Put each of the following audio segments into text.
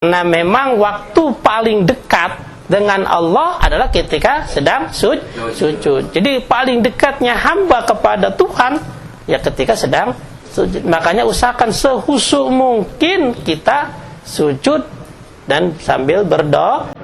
Nah, memang waktu paling dekat dengan Allah adalah ketika sedang sujud. Jadi paling dekatnya hamba kepada Tuhan ya ketika sedang sujud. Makanya usahakan sehusyuk mungkin kita sujud dan sambil berdoa.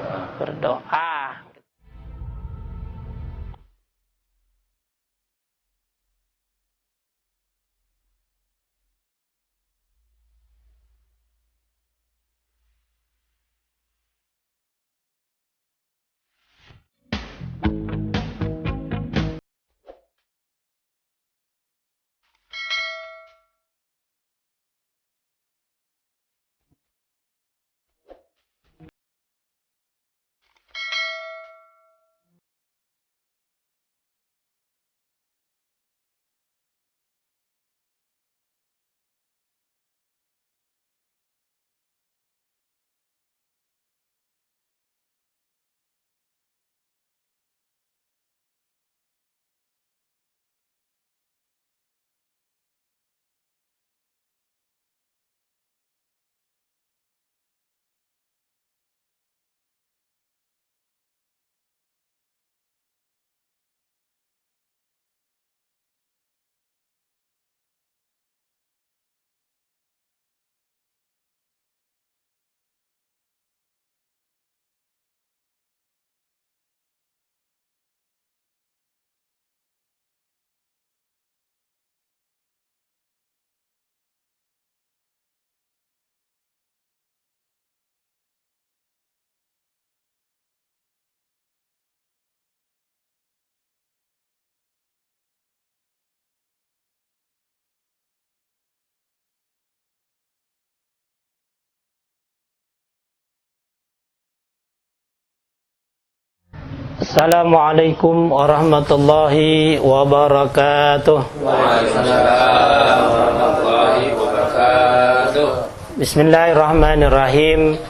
Assalamualaikum warahmatullahi wabarakatuh. Waalaikumsalam warahmatullahi wabarakatuh. Bismillahirrahmanirrahim.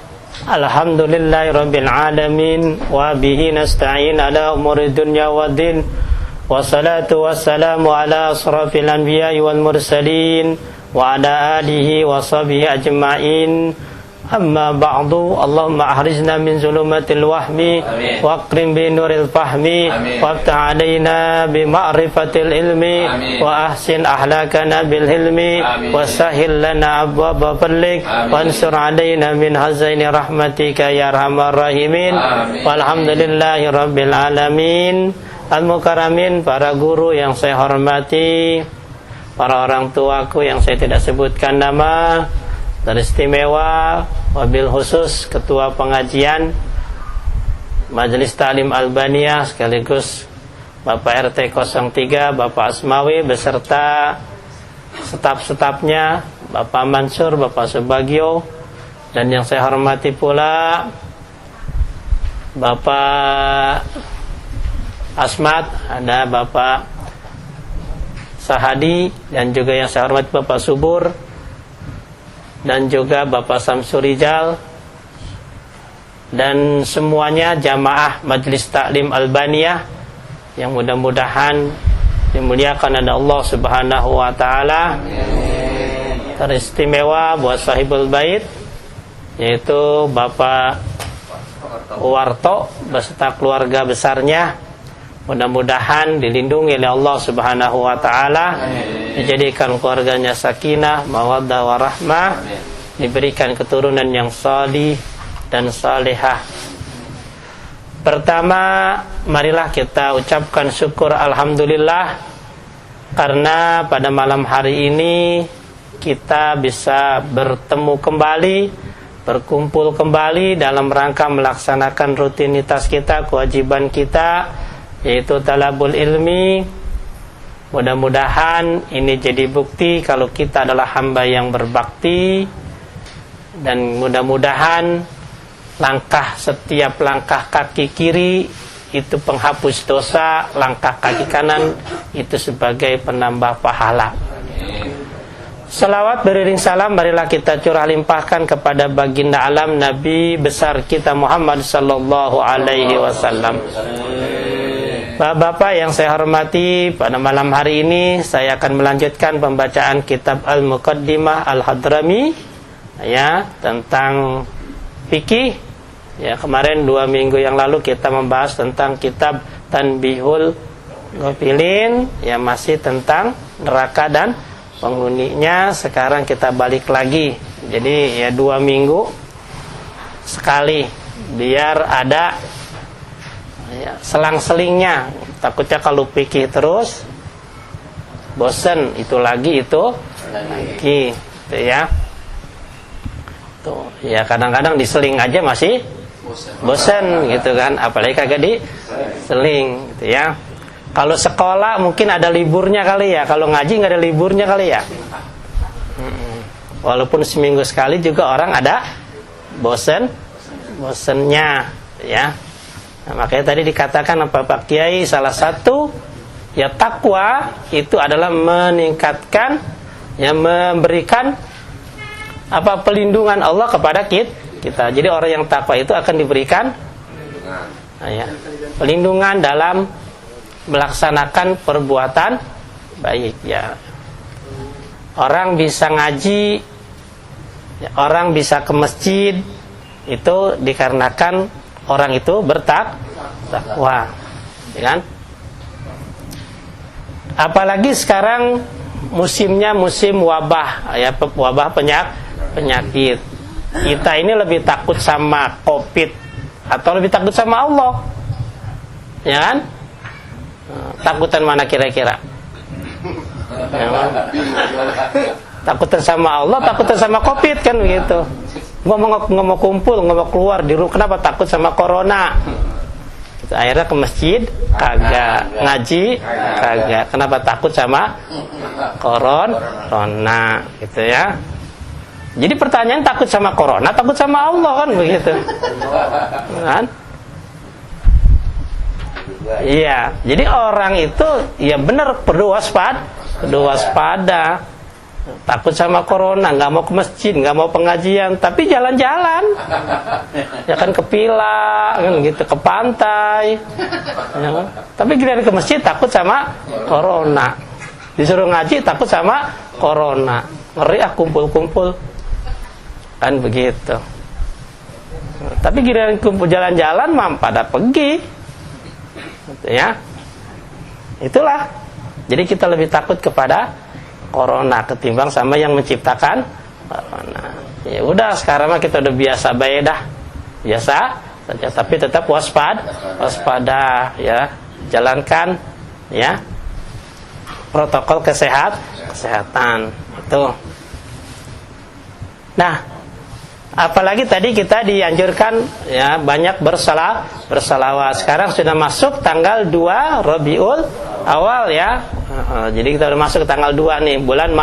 Alhamdulillahirabbil alamin wa bihi nasta'in ala umuri dunya waddin. Wassalatu wassalamu ala asrafil anbiya'i wal mursalin wa ala alihi wa sahbihi ajma'in. Amma ba'du, Allahumma ahrizna min zulumatil wahmi wa akrim bi nuril fahmi waftah alaina bi ma'rifatil ilmi wa ahsin ahlakana bil hilmi wa sahil lana abwaba fadlik wa ansur alaina min hazaini rahmatika ya arhamar rahimin. Walhamdulillahi rabbil alamin. Al-mukaramin, para guru yang saya hormati, para orang tuaku yang saya tidak sebutkan nama, teristimewa wabil khusus ketua pengajian Majelis Ta'lim Albaniyah sekaligus Bapak RT 03 Bapak Asmawi beserta staf-stafnya Bapak Mansur, Bapak Subagio, dan yang saya hormati pula Bapak Asmat, ada Bapak Sahadi, dan juga yang saya hormati Bapak Subur dan juga Bapak Samsurijal, dan semuanya jamaah Majelis Ta'lim Albaniyah yang mudah-mudahan dimuliakan oleh Allah Subhanahu wa taala. Teristimewa buat sahibul bait yaitu Bapak Warto beserta keluarga besarnya, mudah-mudahan dilindungi oleh Allah Subhanahu wa taala, dijadikan keluarganya sakinah, mawaddah warahmah, diberikan keturunan yang salih dan salihah. Pertama, marilah kita ucapkan syukur alhamdulillah karena pada malam hari ini kita bisa bertemu kembali, berkumpul kembali dalam rangka melaksanakan rutinitas kita, kewajiban kita, yaitu talabul ilmi. Mudah-mudahan ini jadi bukti kalau kita adalah hamba yang berbakti, dan mudah-mudahan setiap langkah kaki kiri itu penghapus dosa, langkah kaki kanan itu sebagai penambah pahala. Salawat beriring salam marilah kita curah limpahkan kepada baginda alam Nabi besar kita Muhammad sallallahu alaihi wasallam. Bapak-bapak yang saya hormati, pada malam hari ini saya akan melanjutkan pembacaan kitab Al-Muqaddimah Al-Hadrami ya, tentang fikih. Ya, kemarin 2 minggu yang lalu kita membahas tentang kitab Tanbihul Ghafilin, ya, masih tentang neraka dan penghuninya. Sekarang kita balik lagi. Jadi ya 2 minggu sekali, biar ada ya, selang-selingnya. Takutnya kalau fikih terus bosen, itu lagi gitu ya. Tuh, ya kadang-kadang diseling aja masih bosen gitu kan, apalagi kagak diseling gitu ya. Kalau sekolah mungkin ada liburnya kali ya, kalau ngaji nggak ada liburnya kali ya. Walaupun seminggu sekali juga orang ada bosennya ya. Nah, makanya tadi dikatakan apa Pak Kiai, salah satu ya takwa itu adalah meningkatkan, ya, memberikan apa pelindungan Allah kepada kita. Jadi orang yang takwa itu akan diberikan ya, pelindungan dalam melaksanakan perbuatan baik ya. Orang bisa ngaji, ya, orang bisa ke masjid, itu dikarenakan orang itu bertakwa, ya kan? Apalagi sekarang musimnya musim wabah, ya, wabah penyakit. Kita ini lebih takut sama COVID atau lebih takut sama Allah, ya kan? Takutan mana kira-kira? Ya, takutan sama Allah, takutan sama COVID kan begitu. Nggak mau kumpul, nggak mau keluar di rumah. Kenapa? Takut sama corona. Akhirnya ke masjid kagak, ngaji kagak. Kenapa? Takut sama corona gitu ya. Jadi pertanyaan, takut sama corona, takut sama Allah kan begitu. Kan? Iya. Jadi orang itu ya benar perlu waspada. Takut sama corona, nggak mau ke masjid, nggak mau pengajian, tapi jalan-jalan, ya kan, ke villa, kan gitu, ke pantai, ya kan? Tapi giliran ke masjid takut sama corona, disuruh ngaji takut sama corona, ngeri kumpul-kumpul, kan begitu. Tapi giliran kumpul jalan-jalan mah pada pergi, gitu ya. Itulah. Jadi kita lebih takut kepada corona ketimbang sama yang menciptakan corona. Ya udah, sekarang mah kita udah biasa bae dah. Biasa saja, tapi tetap waspada ya. Jalankan ya protokol kesehatan itu. Nah, apalagi tadi kita dianjurkan ya banyak bersalawat. Sekarang sudah masuk tanggal 2 Rabiul Awal ya. Jadi kita udah masuk ke tanggal 2 nih, bulan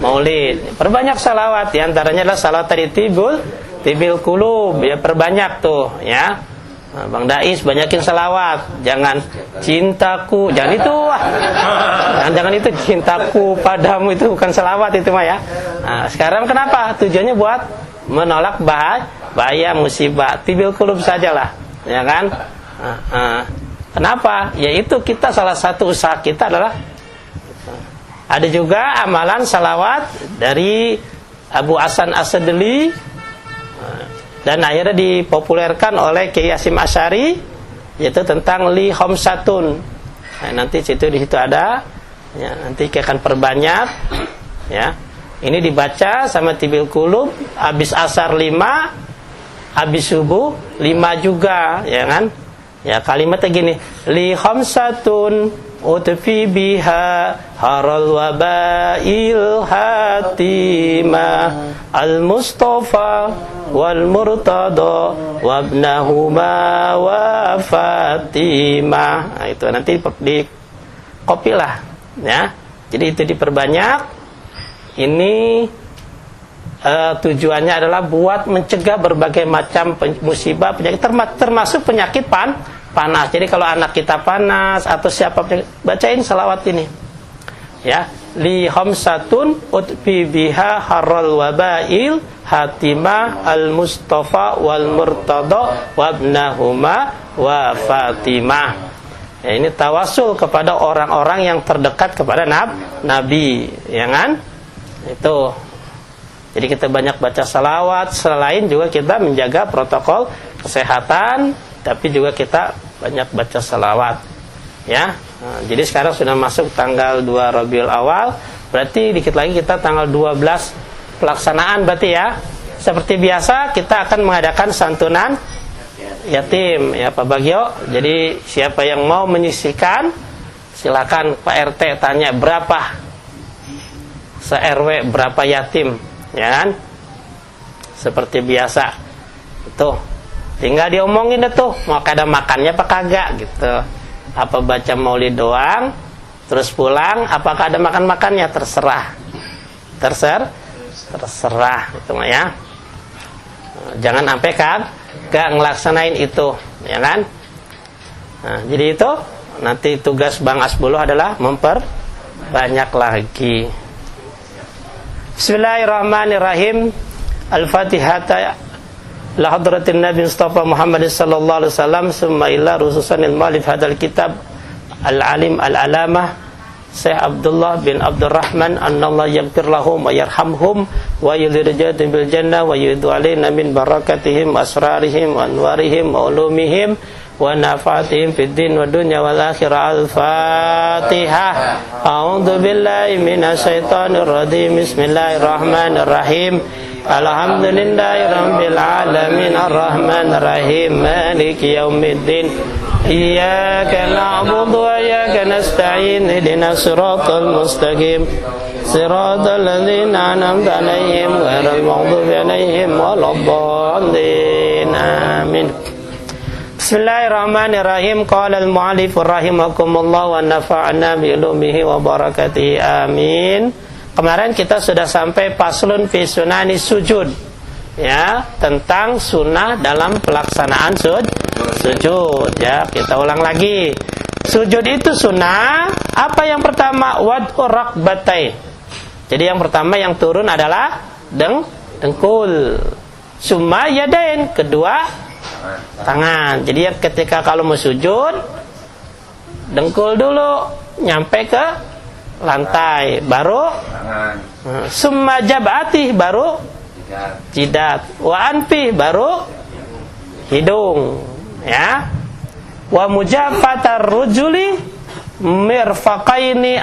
Maulid. Perbanyak salawat, di antaranya adalah salawat dari tibil qulub ya, perbanyak tuh ya. Bang Dais banyakin salawat. Jangan cintaku, jangan itu. Jangan itu, cintaku padamu itu bukan salawat itu mah ya. Nah, sekarang kenapa? Tujuannya buat menolak bahaya musibah. Tibil qulub sajalah, ya kan? Kenapa? Yaitu kita, salah satu usaha kita adalah ada juga amalan salawat dari Abu Hasan As-Sadili, dan akhirnya dipopulerkan oleh Kiai Hasyim Asy'ari, yaitu tentang li khamsatun. Nah, nanti di situ ada ya, nanti kita akan perbanyak ya. Ini dibaca sama tibil qulub, habis asar 5, habis subuh 5 juga, ya kan? Ya, kalimatnya gini, li khamsatun utfi biha haral wabail hatimah al mustafa wal murtada wabnahuma wa fatimah. Nah, itu nanti di copy lah ya. Jadi itu diperbanyak. Ini tujuannya adalah buat mencegah berbagai macam musibah, penyakit, termasuk penyakit panas. Jadi kalau anak kita panas atau siapa, bacain salawat ini ya, li khamsatun utfi biha harral wabail hatimah al mustafa wal murtada wabnahuma wa fatimah. Ya, ini tawasul kepada orang-orang yang terdekat kepada Nabi, ya kan? Itu Jadi kita banyak baca salawat. Selain juga kita menjaga protokol kesehatan, tapi juga kita banyak baca salawat. Ya, nah, jadi sekarang sudah masuk tanggal 2 Rabiul Awal, berarti dikit lagi kita tanggal 12 pelaksanaan berarti ya. Seperti biasa kita akan mengadakan santunan yatim ya Pak Bagio. Jadi siapa yang mau menyisihkan, silakan Pak RT tanya berapa se-RW berapa yatim, ya kan? Seperti biasa. Itu tinggal diomongin itu mau kada makannya apa kagak gitu. Apa baca maulid doang terus pulang, apakah ada makan-makannya, terserah. Terserah itu mah ya. Jangan sampai gak ngelaksanain itu, ya kan? Nah, jadi itu nanti tugas Bang Asbuluh adalah memperbanyak lagi. Bismillahirrahmanirrahim. Al-Fatihah la hadratin Nabi Mustafa Muhammad sallallahu alaihi wasallam summa ila rususanil malif hadal kitab al-alim al-alamah Syekh Abdullah bin Abdul Rahman annallahu yaghfir lahum wa yarhamhum wa yulirjadum bil jannah wa yudhu alaina min barakatihim asrarihim wa anwarihim wa ulumihim wa nafatihim fid din wa dunya wal akhirah. Al-Fatihah. A'udzu billahi minasyaitonir rajim. Bismillahirrahmanirrahim. Alhamdulillahirabbil alamin arrahmanir rahim maliki yaumiddin iyyaka na'budu wa iyyaka nasta'in ihdinas siratal mustaqim siratal ladzina an'amta 'alaihim ghairil maghdubi 'alaihim waladdallin amin. Bismillahirrahmanirrahim. Qala al-mu'allif rahimakumullah wa nafa'na bi ulumihi wa barakatihi amin. Kemarin kita sudah sampai faslun fi sunani sujud, ya, tentang sunnah dalam pelaksanaan sujud ya. Kita ulang lagi. Sujud itu sunnah. Apa yang pertama? Wad'ur rakbatai. Jadi yang pertama yang turun adalah dengkul. Summa yadain, kedua tangan. Jadi ya ketika kalau mau sujud, dengkul dulu nyampe ke lantai, baru summa jab'ati, baru jidat, wa anfi, baru hidung, ya. Wa mujafatar rujuli mirfaqaini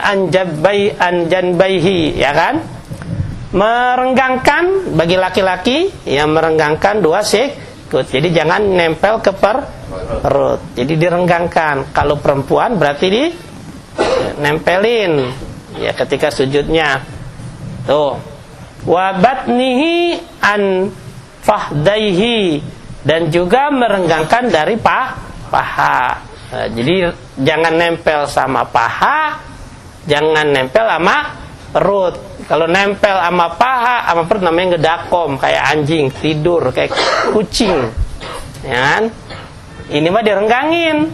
anjanbaihi, ya kan? Merenggangkan bagi laki-laki, ya, merenggangkan dua sikut. Jadi jangan nempel ke perut. Jadi direnggangkan. Kalau perempuan berarti di nempelin ya ketika sujudnya. Tuh. Wa batnihi an fahdaihi, dan juga merenggangkan dari paha. Nah, jadi jangan nempel sama paha, jangan nempel sama perut. Kalau nempel sama paha sama perut namanya ngedakom, kayak anjing tidur, kayak kucing. Ya kan? Ini mah direnggangin.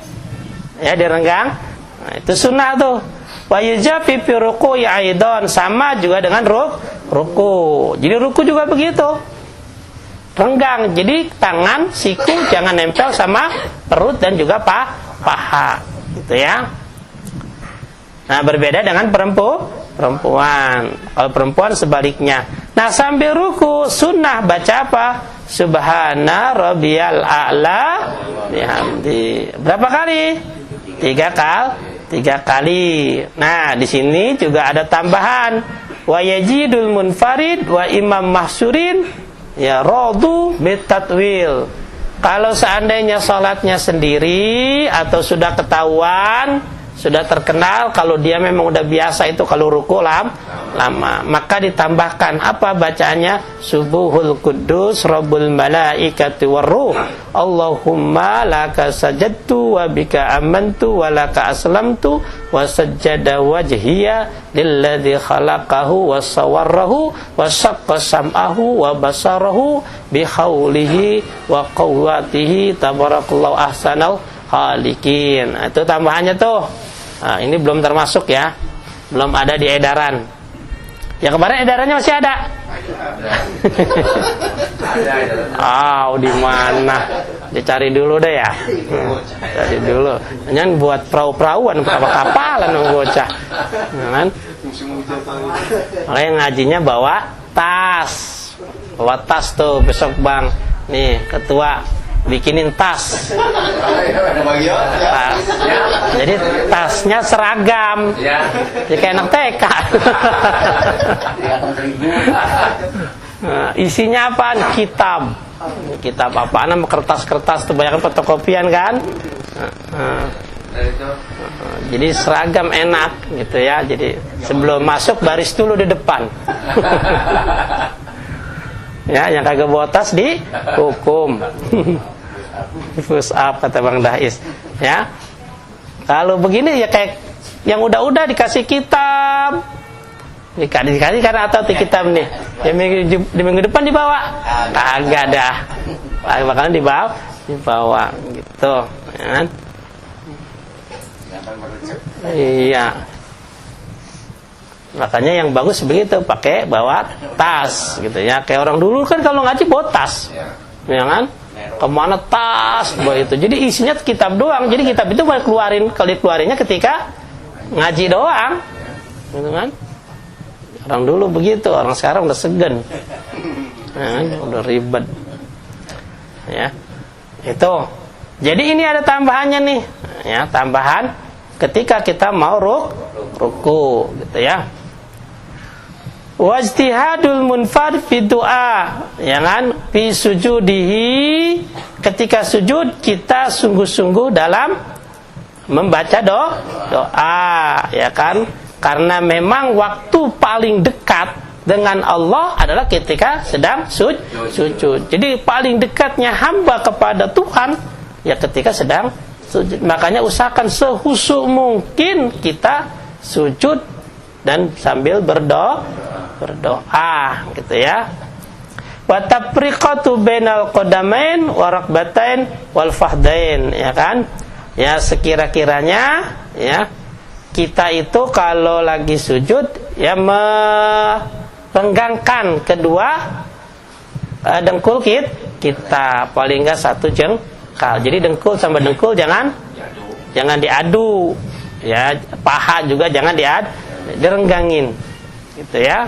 Ya, direnggang. Nah, itu sunnah tuh. Wa yujafi fi ruku'i aidan, sama juga dengan ruku. Jadi ruku juga begitu. Renggang. Jadi tangan, siku jangan nempel sama perut dan juga paha. Gitu ya. Nah, berbeda dengan perempuan. Kalau perempuan sebaliknya. Nah, sambil ruku sunnah baca apa? Subhana rabbiyal a'la bihamdi. Berapa kali? 3 kali. Nah, di sini juga ada tambahan. Wa yajidul munfarid wa imam mahsurin ya radu bitatwil. Kalau seandainya salatnya sendiri atau sudah ketahuan, sudah terkenal kalau dia memang udah biasa itu kalau ruku lama, maka ditambahkan apa bacaannya? Subuhul Quddus Rabbul Malaikati Warruh Allahumma laka sajadtu wa bika amantu wa laka aslamtu wa sajjada wajhiya lilladzi khalaqahu wa sawwarrahu wa saqqa sam'ahu wa basarahu bihaulihi wa quwwatihi tabarakallahu ahsanal khaliqin. Nah, itu tambahannya tuh. Nah, ini belum termasuk ya. Belum ada di edaran. Yang kemarin edarannya masih ada. Di mana? Dicari dulu deh ya. Cari dulu. Jangan buat perahu-perahuan, kapal-kapalan bocah. Kan? Makanya ngajinya bawa tas. bawa tas tuh besok bang, nih ketua bikinin tas. Tas. Jadi tasnya seragam. Jadi kayak anak TK. Nah, isinya apaan? Kitab. Kitab apaan? Nama kertas-kertas tuh banyak fotokopian kan? Jadi seragam enak gitu ya. Jadi sebelum masuk baris dulu di depan. Ya, yang kagak bawa tas dihukum. Push up kata Bang Dais. Ya. Kalau begini ya kayak yang udah dikasih kitab. Dikasih karena atau di kitab nih. Ya di minggu depan dibawa. Kagak dah. Bakalan dibawa gitu, ya kan? Iya. Makanya yang bagus begitu, pakai bawa tas gitu ya. Kayak orang dulu kan kalau ngaji bawa tas. Ya kan? Kemana tas bawa itu. Jadi isinya kitab doang. Jadi kitab itu boleh keluarinnya ketika ngaji doang. Gitu kan? Orang dulu begitu, orang sekarang udah segan. Ya, udah ribet. Ya. Itu. Jadi ini ada tambahannya nih. Ya, tambahan ketika kita mau ruku gitu ya. Wajtihadul munfard fi du'a, ya kan? Fi sujudihi, ketika sujud kita sungguh-sungguh dalam membaca doa, ya kan? Karena memang waktu paling dekat dengan Allah adalah ketika sedang sujud. Jadi paling dekatnya hamba kepada Tuhan ya ketika sedang sujud. Makanya usahakan sehusu mungkin kita sujud dan sambil berdoa gitu ya. Wa tafriqatu bainal qadamain wa rakbatain wal fahdain, ya kan? Ya sekira-kiranya ya kita itu kalau lagi sujud ya merenggangkan kedua dengkul kita paling enggak 1 jengkal. Jadi dengkul sama dengkul jangan diadu. Ya, paha juga jangan direnggangin. Gitu ya.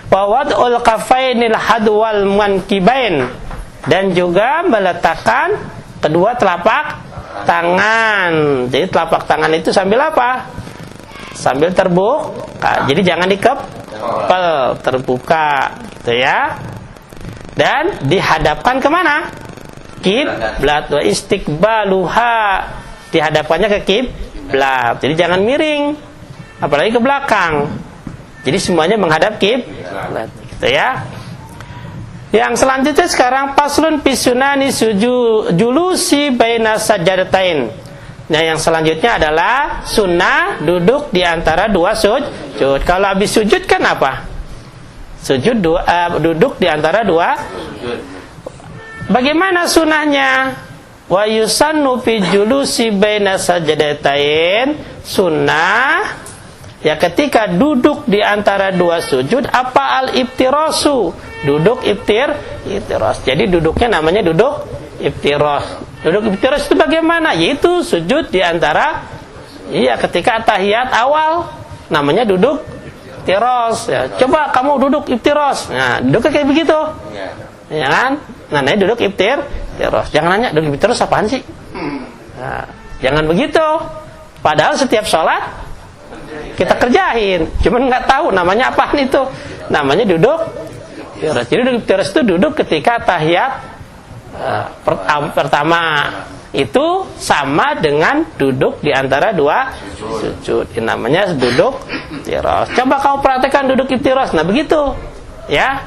Wa wad'ul kafainil hadwal mankibain, dan juga meletakkan kedua telapak tangan. Jadi telapak tangan itu sambil apa? Sambil terbuka. Jadi jangan dikepel, terbuka gitu ya. Dan dihadapkan kemana? Kiblat. Wa istiqbaluha, dihadapkannya ke kiblat. Jadi jangan miring, apalagi ke belakang. Jadi semuanya menghadap kiblat gitu ya. Yang selanjutnya sekarang paslun pisunani julusi baina sajadatain. Nah, yang selanjutnya adalah sunnah duduk di antara dua sujud. Kalau habis sujud kan apa? Duduk di antara dua. Bagaimana sunnahnya? Wa yusannu fi julusi baina sajadatain, sunnah ya ketika duduk di antara dua sujud apa al-iftirasu, duduk iftiras. Jadi duduknya namanya duduk iftiras. Duduk iftiras itu bagaimana? Yaitu sujud di antara ketika tahiyat awal namanya duduk iftiras ya. Coba kamu duduk iftiras. Nah, duduknya kayak begitu. Ya kan? Nah, namanya duduk iftiras. Jangan nanya duduk iftiras apaan sih? Nah, jangan begitu. Padahal setiap sholat kita kerjain, cuman nggak tahu namanya apaan itu. Namanya duduk iftiras. Jadi duduk iftiras itu duduk ketika tahiyat pertama, itu sama dengan duduk di antara dua sujud. Ini namanya duduk iftiras. Coba kamu praktekkan duduk iftiras. Nah begitu ya.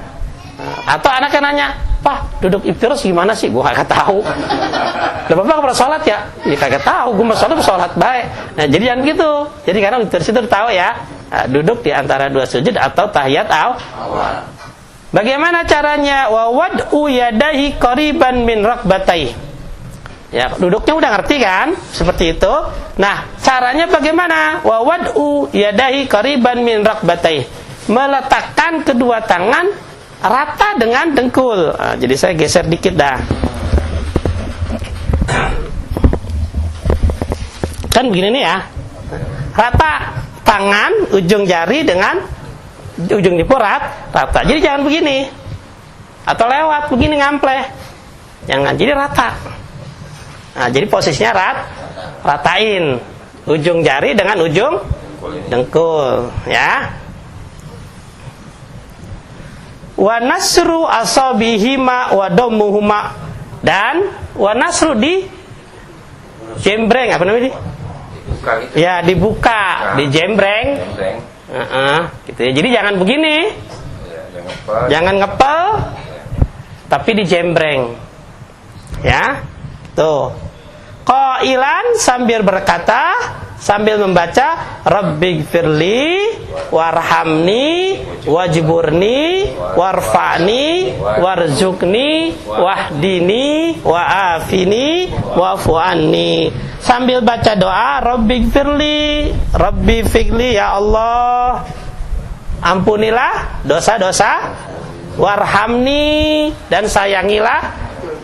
Atau anaknya nanya, "Pak, duduk iftiras gimana sih?" Gua kagak tahu. Lah Bapak pernah sholat ya? Ya kagak tahu. Gua sholat baik. Nah jadi jangan gitu. Jadi karena iftiras itu tahu ya, duduk di antara dua sujud atau tahiyat awal. Bagaimana caranya? Wa wad'u yadahi qariban min rakbatai. Ya, duduknya udah ngerti kan? Seperti itu. Nah, caranya bagaimana? Wa wad'u yadahi qariban min rakbatai. Meletakkan kedua tangan rata dengan dengkul. Nah, jadi saya geser dikit dah. Kan begini nih ya. Rata ujung jari dengan ujung jempol rata. Jadi jangan begini. atau lewat begini ngampleh. Jangan, jadi rata. Nah, jadi posisinya ratain ujung jari dengan ujung dengkul, ya. Wa nasru asabihima wa dammuhuma, dan wa nasru di jembreng, apa namanya? Dibuka gitu. Ya, dibuka, di jembreng. Gitu ya. Jadi jangan begini. Ya, jangan ngepel, tapi di jembreng. Ya. Tuh. Qailan, sambil berkata, sambil membaca, Rabbighfirli warhamni wajburni warfa'ni warzuqni wahdini wa'afini wa'fu anni. Sambil baca doa, Rabbighfirli, Rabbi fikli, ya Allah, ampunilah dosa-dosa, warhamni, dan sayangilah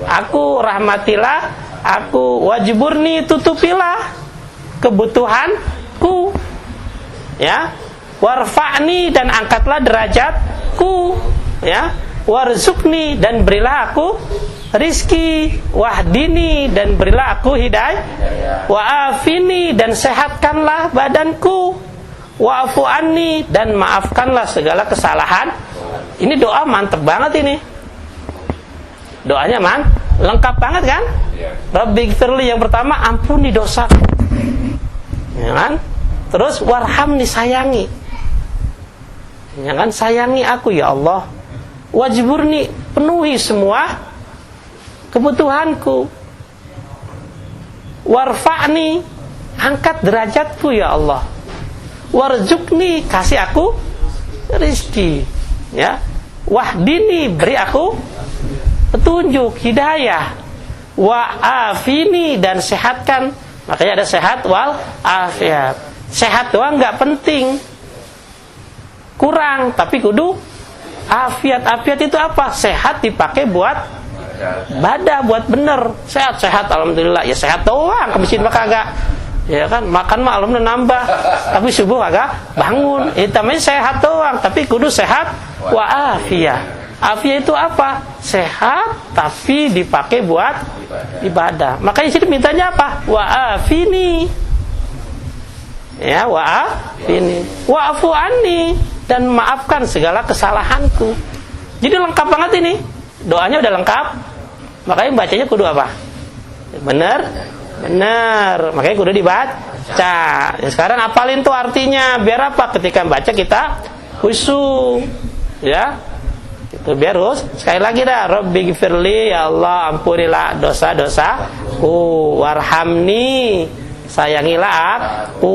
aku, rahmatilah aku, wajburni, tutupilah kebutuhanku, ya, warfa'ni, dan angkatlah derajatku, ya, warzuqni, dan berilah aku rizki, wahdini, dan berilah aku hidayah, wa'afini, dan sehatkanlah badanku, wa'fu anni, dan maafkanlah segala kesalahan. Ini doa mantep banget ini. Doanya lengkap banget kan? Rabbighfirli, yang pertama, ampuni dosaku, ya kan? Terus warhamni, sayangi, ya kan? Sayangi aku ya Allah. Wajburni, penuhi semua kebutuhanku. Warfa'ni, angkat derajatku ya Allah. Warzuqni, kasih aku rizki, ya. Wahdini, beri aku petunjuk, hidayah. Wa'afini, dan sehatkan. Makanya ada sehat wal afiat. Sehat doang nggak penting, kurang, tapi kudu afiat. Afiat itu apa? Sehat dipakai buat badah, buat bener. Sehat alhamdulillah, ya sehat doang, ke masjid mah kagak, ya kan? Makan mah alhamdulillah nambah, tapi subuh kagak bangun. Itu namanya sehat doang, tapi kudu sehat wa afiat. Afiat itu apa? Sehat tapi dipakai buat ibadah. Makanya sini mintanya apa? Wa afini, ya, wa afini, wa'fu anni, dan maafkan segala kesalahanku. Jadi lengkap banget ini. Doanya udah lengkap. Makanya bacanya kudu apa? Bener. Makanya kudu dibaca. Ya, sekarang apalin tuh artinya. Biar apa? Ketika baca kita khusyuk, ya. Itu biar sekali lagi dah, Rabbighfirli, ya Allah, ampunilah dosa-dosaku, warhamni, sayangilah aku,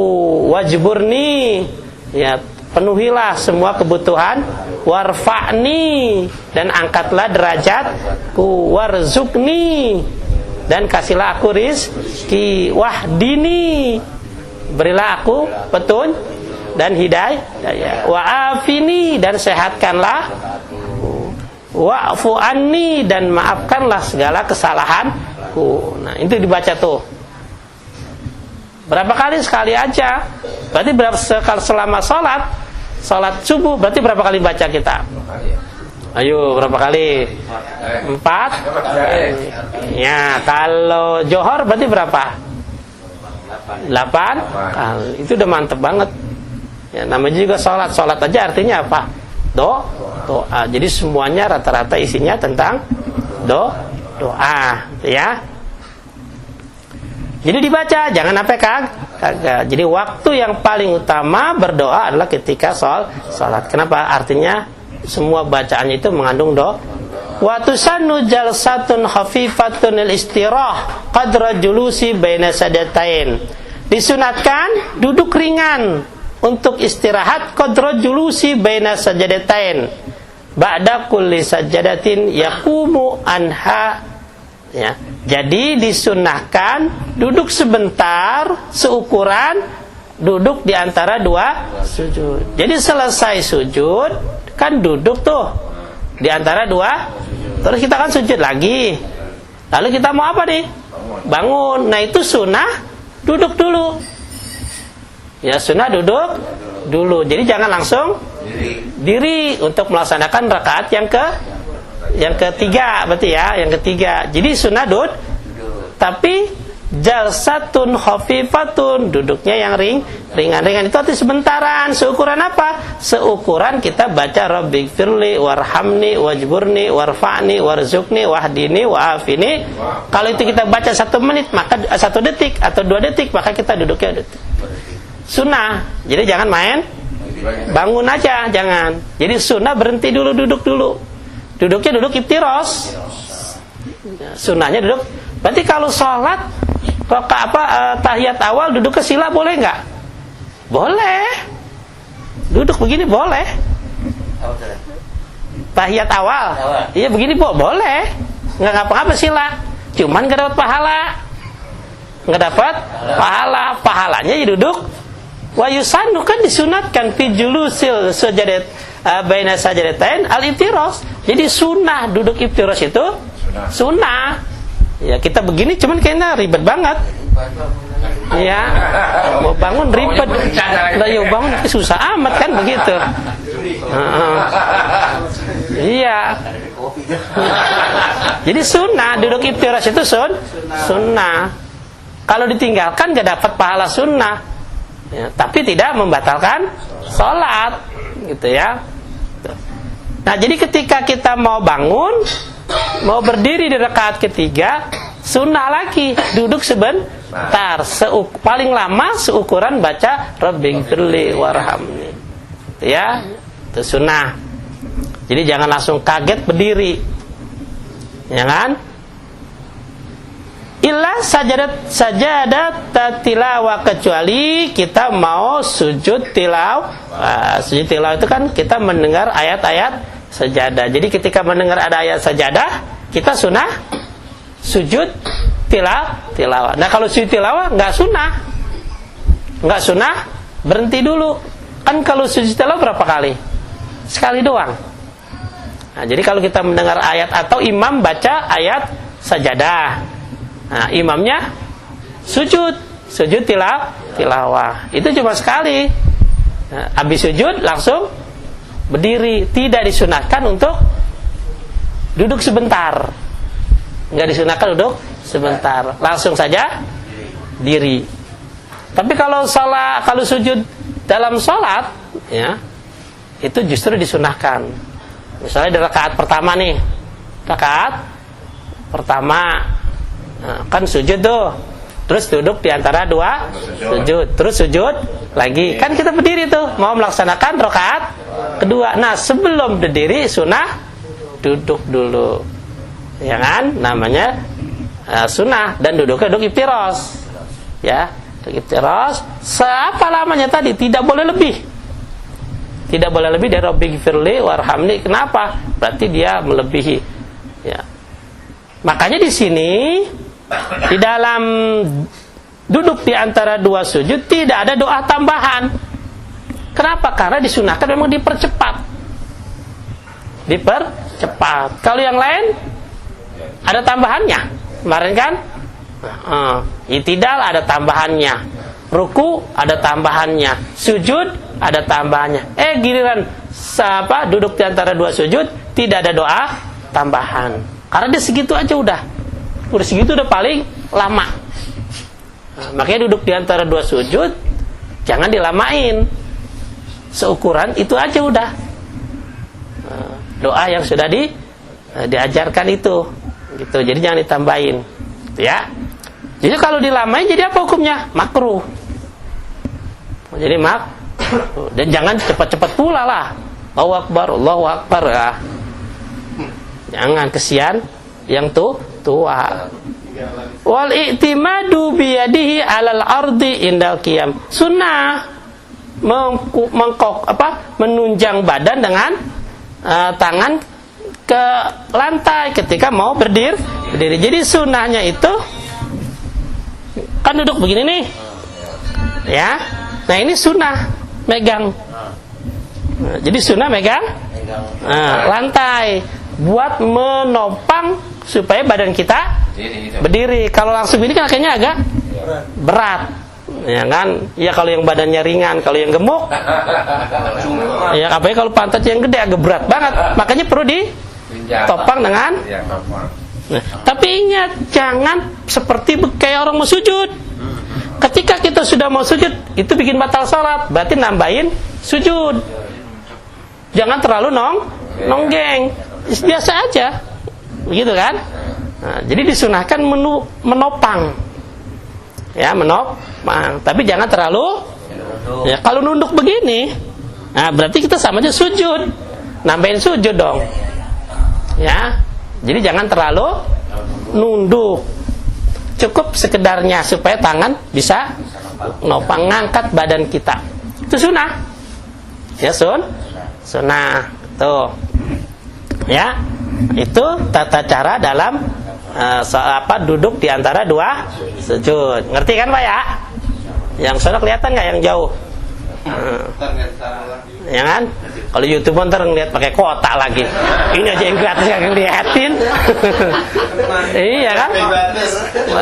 wajburni, ya, penuhilah semua kebutuhan, warfa'ni, dan angkatlah derajatku, warzuqni, dan kasihlah aku rizki, wahdini, berilah aku petunjuk dan hidayah, wa'afini, dan sehatkanlah, wa'fu anni, dan maafkanlah segala kesalahanku. Nah, itu dibaca tuh. Berapa kali? Sekali aja. Berarti berapa selama salat subuh, berarti berapa kali baca kita? Ayo, berapa kali? 4. Ya, kalau johor berarti berapa? 8 kali. Itu udah mantep banget. Ya, namanya juga salat aja artinya apa? Doa. Jadi semuanya rata-rata isinya tentang doa, ya. Jadi dibaca, jangan sampai kagak. Jadi waktu yang paling utama berdoa adalah ketika salat. Kenapa? Artinya semua bacaannya itu mengandung doa. Wa tusannu jalsatun khafifatun al-istirah qadra julusi baina sajdatain. Disunatkan duduk ringan untuk istirahat qadra julusi baina sajdatain. Ba'da kulli sajdatin yaqumu anha. Ya. Jadi disunahkan duduk sebentar seukuran duduk di antara dua sujud. Jadi selesai sujud kan duduk tuh di antara dua, terus kita kan sujud lagi. Lalu kita mau apa nih? Bangun. Nah itu sunnah duduk dulu. Ya sunnah duduk dulu. Jadi jangan langsung diri untuk melaksanakan rakaat Yang ketiga berarti ya, yang ketiga. Jadi sunnah tapi jalsatun khafifatun, duduknya yang ringan-ringan. Itu arti sebentaran. Seukuran apa? Seukuran kita baca rabbighfirli warhamni wajburni warfa'ni warzuqni wahdini wa'afini. Kalau itu kita baca 1 menit, maka 1 detik atau 2 detik, maka kita duduknya detik. Sunnah. Jadi jangan main bangun aja, jangan. Jadi sunnah berhenti dulu, duduk dulu. Duduknya duduk iftiros. Sunnahnya duduk. Berarti kalau sholat tahiyat awal duduk ke sila boleh nggak? Boleh. Duduk begini boleh. Tahiyat awal. Iya begini boleh. Nggak ngapa-ngapa sila. Cuman nggak dapat pahala. Nggak dapat pahala. Pahalanya ya duduk. Wa yusannu kan disunatkan fi julusil sajadat baina sajadatain al-iftiras. Jadi sunnah duduk iftiras itu sunnah. Ya kita begini cuman kayaknya ribet banget. Ya mau bangun ribet. Lah ya bangun susah amat kan begitu. Iya. Jadi sunnah duduk iftiras itu sunnah. Kalau ditinggalkan gak dapat pahala sunnah. Ya, tapi tidak membatalkan sholat gitu ya. Nah jadi ketika kita mau bangun, mau berdiri di rakaat ketiga, sunnah lagi duduk sebentar, paling lama seukuran baca rabbighfirli warhamni gitu ya. Itu sunnah. Jadi jangan langsung kaget berdiri, ya kan? Illa sajadat tilawah, kecuali kita mau sujud tilawah. Sujud tilawah itu kan kita mendengar ayat-ayat sajadah. Jadi ketika mendengar ada ayat sajadah, kita sunnah sujud tilawah. Nah kalau sujud tilawah nggak sunnah, berhenti dulu. Kan kalau sujud tilawah berapa kali? Sekali doang. Nah, jadi kalau kita mendengar ayat atau imam baca ayat sajadah, nah, imamnya sujud tilawah. Itu cuma sekali. Nah, habis sujud langsung berdiri. Tidak disunahkan untuk duduk sebentar. Enggak disunahkan duduk sebentar. Langsung saja diri. Tapi kalau sujud dalam sholat, ya, itu justru disunahkan. Misalnya di rakaat pertama nih, nah, kan sujud tuh, terus duduk di antara 2 sujud, terus sujud lagi, kan kita berdiri tuh mau melaksanakan rakaat kedua. Nah sebelum berdiri sunnah duduk dulu, ya kan, namanya sunnah. Dan duduknya duduk iftiros, ya, duduk iftiros. Seapa lamanya tadi, tidak boleh lebih. Tidak boleh lebih dari rabbighfirli warhamni. Kenapa? Berarti dia melebihi, ya. Makanya di sini di dalam duduk di antara 2 sujud tidak ada doa tambahan. Kenapa? Karena disunahkan memang dipercepat. Kalau yang lain ada tambahannya. Kemarin kan? I'tidal ada tambahannya. Ruku ada tambahannya. Sujud ada tambahannya. Giliran duduk di antara 2 sujud tidak ada doa tambahan. Karena dia segitu aja udah segitu udah paling lama. Nah, makanya duduk di antara 2 sujud jangan dilamain. Seukuran itu aja udah. Doa yang sudah diajarkan itu, gitu. Jadi jangan ditambahin, gitu ya. Jadi kalau dilamain jadi apa hukumnya? Makruh. Jadi dan jangan cepat-cepat pula lah. Allahu Akbar ya. Jangan, kesian yang tua. Wal i'timadu biyadihi 'alal ardi indal qiyam. Sunnah menunjang badan dengan tangan ke lantai ketika mau berdiri. Jadi sunnahnya itu kan duduk begini nih, ya. Nah ini sunnah megang. Nah, jadi sunnah megang lantai buat menopang supaya badan kita berdiri. Kalau langsung ini kan kayaknya agak berat, ya kan? Ya kalau yang badannya ringan, kalau yang gemuk, ya apalagi kalau pantat yang gede agak berat banget. Makanya perlu topang dengan. Ya, topang. Nah, tapi ingat, jangan seperti kayak orang mau sujud. Ketika kita sudah mau sujud, itu bikin batal salat, berarti nambahin sujud. Jangan terlalu nonggeng, biasa aja, begitu kan? Nah, jadi disunahkan menopang, ya menopang. Tapi jangan terlalu. Ya, kalau nunduk begini, nah berarti kita sama aja sujud, nambahin sujud dong. Ya, jadi jangan terlalu nunduk. Cukup sekedarnya supaya tangan bisa nopang, ngangkat badan kita. Itu sunnah. Ya sunnah. Tuh. Ya. Itu tata cara dalam duduk di antara dua sujud. Ngerti kan Pak ya? Yang sana kelihatan nggak yang jauh? Ya kan? Kalau YouTube ntar ngeliat pakai kotak lagi. Ini aja yang gratis yang ngeliatin. Iya kan?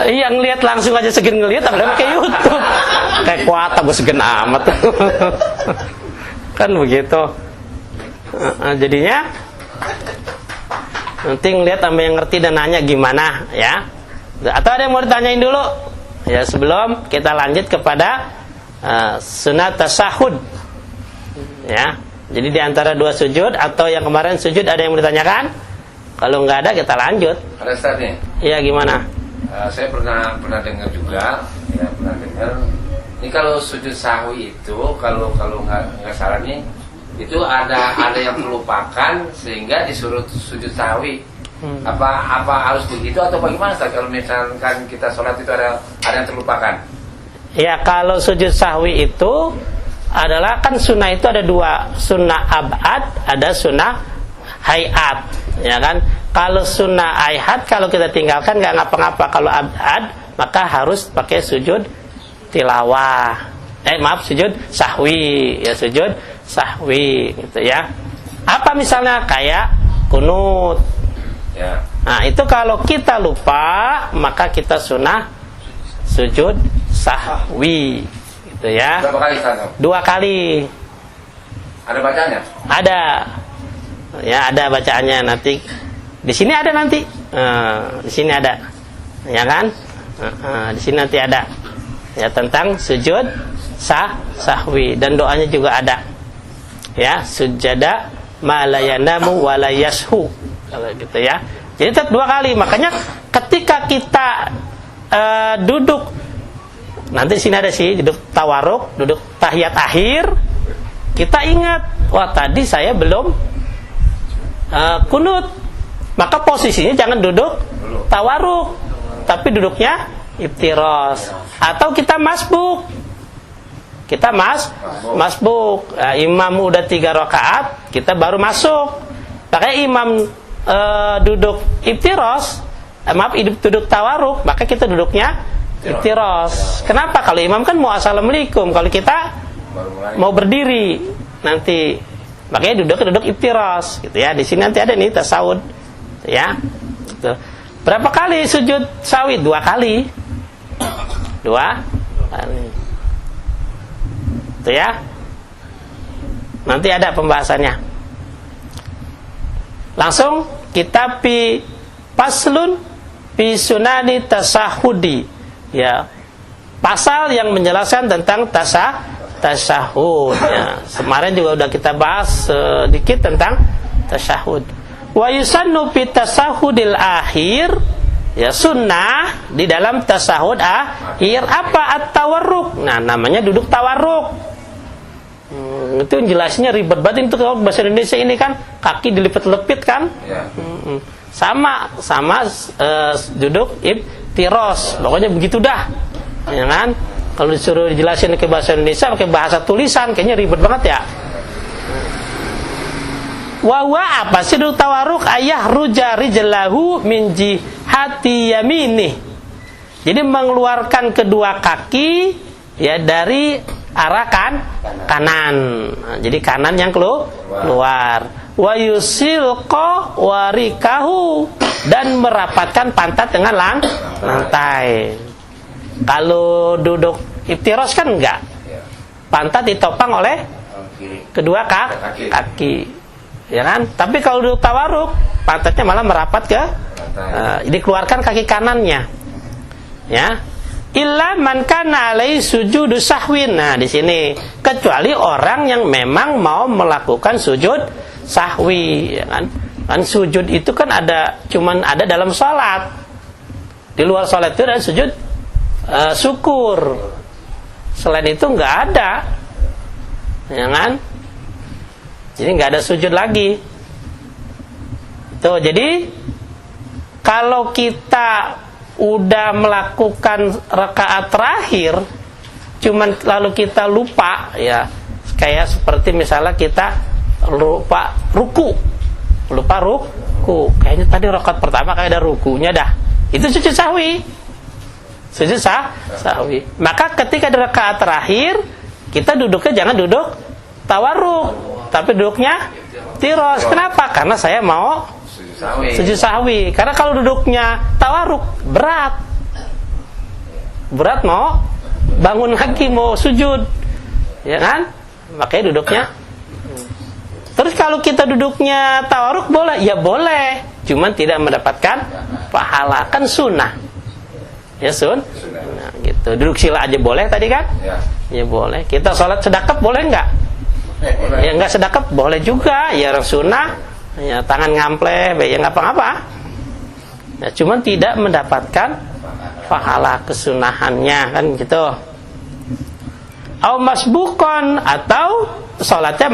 Iya, ngeliat langsung aja segen ngeliat, apalagi pakai YouTube. Kayak kotak gue segen amat. Kan begitu. Jadinya nanti ngeliat sama yang ngerti dan nanya gimana ya. Atau ada yang mau ditanyain dulu? Ya, sebelum kita lanjut kepada sunat tasahud. Ya. Jadi di antara dua sujud atau yang kemarin sujud ada yang mau ditanyakan? Kalau nggak ada kita lanjut. Ada Ustaz nih. Iya, gimana? Saya pernah dengar juga, ya pernah dengar. Ini kalau sujud sahwi itu kalau nggak salah nih, itu ada yang terlupakan sehingga disuruh sujud sahwi. Apa harus begitu atau bagaimana Ustaz? Kalau misalkan kita sholat itu ada yang terlupakan? Ya, kalau sujud sahwi itu adalah kan sunnah itu ada dua, sunnah abad, ada sunnah hayat, ya kan? Kalau sunnah hayat kalau kita tinggalkan nggak ngapa-ngapa, kalau abad maka harus pakai sujud tilawah. Sujud sahwi, ya sujud sahwi, gitu ya. Apa misalnya kayak kunut. Ya. Nah, itu kalau kita lupa maka kita sunnah sujud sahwi. Ya. Berapa kali Ustaz? 2 kali. Ada bacanya? Ada. Ya, ada bacaannya nanti. Di sini ada nanti. Di sini ada. Ya kan? Di sini nanti ada. Ya, tentang sujud sahwi dan doanya juga ada. Ya, sujada ma la yanamu wa la yashu. Kalau gitu ya. Jadi tetap 2 kali. Makanya ketika kita duduk, nanti sini ada sih duduk tawaruk, duduk tahiyat akhir. Kita ingat, wah tadi saya belum kunut. Maka posisinya jangan duduk tawaruk, tapi duduknya iftiros. Atau kita masbuk. Kita masbuk. Imam udah 3 rakaat, kita baru masuk. Makanya imam duduk iftiros, duduk tawaruk, maka kita duduknya iftiros. Kenapa? Kalau imam kan mau assalamualaikum, kalau kita mau berdiri nanti, makanya duduk iftiros, gitu ya. Di sini nanti ada nih tasawud, ya. Gitu. Berapa kali sujud sahwi? 2 kali. 2 kali. Itu ya. Nanti ada pembahasannya. Langsung kita paslun fi sunani tasahudi. Ya, pasal yang menjelaskan tentang tasyahud. Ya, kemarin juga udah kita bahas sedikit tentang tasyahud. Wa yusannu fi tasahudil akhir, ya sunnah di dalam tasyahud akhir apa at-tawarruk. Nah, namanya duduk tawarruk. Itu jelasnya ribet banget itu kalau bahasa Indonesia ini kan kaki dilipat-lepit kan? Ya. Sama duduk iftiros, pokoknya begitu dah, ya kan? Kalau disuruh dijelasin ke bahasa Indonesia pakai bahasa tulisan, kayaknya ribet banget ya. Wawa apa sih duduk tawaruk? Ayah ruja rijlahu min jihati yamini. Jadi mengeluarkan kedua kaki ya dari arah kanan. Nah, jadi kanan yang keluar. Wa yusilqa warikahu, dan merapatkan pantat dengan lantai. Kalau duduk iftiros kan enggak. Pantat ditopang oleh kedua kaki. ya kan? Tapi kalau duduk tawarruk, pantatnya malah merapat ke dikeluarkan kaki kanannya. Ya. Illa man kana alai sujudu sahwin. Nah, di sini kecuali orang yang memang mau melakukan sujud sahwi, ya kan? Kan sujud itu kan cuman ada dalam sholat. Di luar sholat itu ada sujud syukur. Selain itu nggak ada, ya kan? Jadi nggak ada sujud lagi. Tuh, jadi kalau kita udah melakukan rakaat terakhir, cuman lalu kita lupa, ya kayak seperti misalnya kita lupa ruku, kayaknya tadi rakaat pertama kayak ada rukunya dah, itu sujud sahwi. Maka ketika di rakaat terakhir kita duduknya jangan duduk tawarruk, tapi duduknya tiros. Kenapa? Karena saya mau sujud sahwi. Karena kalau duduknya tawarruk berat mau bangun lagi mau sujud, ya kan? Makanya duduknya. Terus kalau kita duduknya tawarruk boleh? Ya boleh, cuman tidak mendapatkan pahala, kan sunnah. Ya nah, gitu. Duduk sila aja boleh tadi kan? Ya boleh. Kita sholat sedekap boleh nggak? Ya nggak sedekap boleh juga. Ya sunnah. Ya tangan ngampleh, ya nggak apa-apa. Ya cuman tidak mendapatkan pahala kesunahannya, kan gitu. Au masbukon, atau sholatnya